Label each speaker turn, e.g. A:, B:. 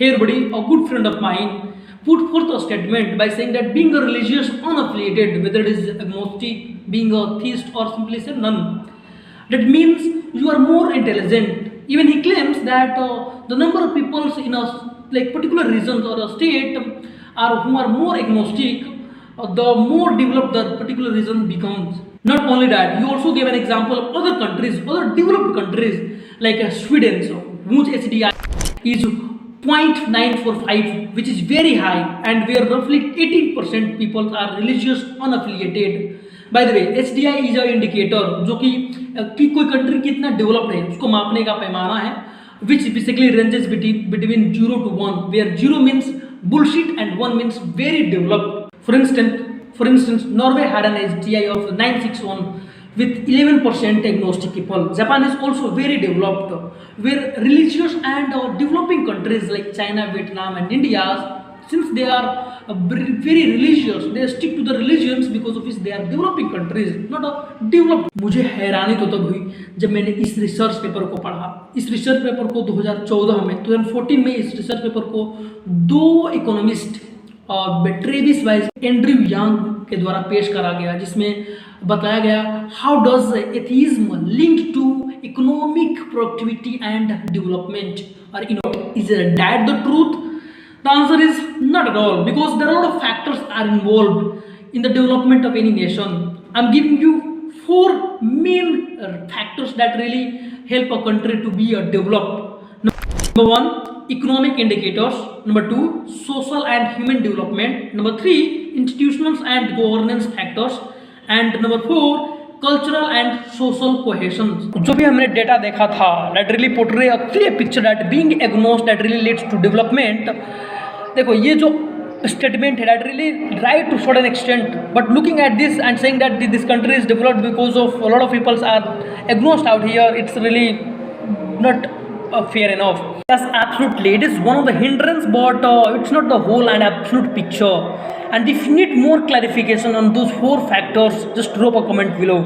A: Here, buddy, a good friend of mine put forth a statement by saying that being a religious unaffiliated, whether it is agnostic, being a theist, or simply say none, that means you are more intelligent. Even he claims that the number of people in a particular regions or a state are who are more agnostic, the more developed the particular region becomes. Not only that, he also gave an example of other countries, other developed countries like Sweden, so whose HDI is 0.945, which is very high, and where roughly 18% people are religious unaffiliated. By the way HDI is a indicator जो कि कोई country कितना developed है उसको मापने का पैमाना है, which basically ranges between 0 to 1, where 0 means bullshit and 1 means very developed. For instance, Norway had an HDI of 961 with 11% agnostic people. Japan is also very developed, where religious and developing countries like China, Vietnam, and India, since they are very religious, they stick to the religions because of which they are developing countries, not a developed. मुझे हैरानी तो तब हुई जब मैंने इस research paper को पढ़ा. इस रिसर्च पेपर को 2014 में इस रिसर्च पेपर को दो economist Travis Weiss, Andrew Yang के द्वारा पेश करा गया, जिसमें बताया गया how does atheism link to economic productivity and development, और is that the truth? The answer is not at all, because there are a lot of factors are involved in the development of any nation. I'm giving you 4 main factors that really help a country to be developed. Number 1, economic indicators. Number 2, social and human development. Number 3, institutional and governance factors. And number 4, cultural and social cohesion. जो भी हमने data देखा था that really portray a clear picture that being agnostic that really leads to development. देखो ये जो statement है that really right to certain extent, but looking at this and saying that this country is developed because of a lot of people are agnostic out here, it's really not fair enough. Yes, absolutely, it is one of the hindrance, but it's not the whole and absolute picture. And if you need more clarification on those 4 factors, just drop a comment below.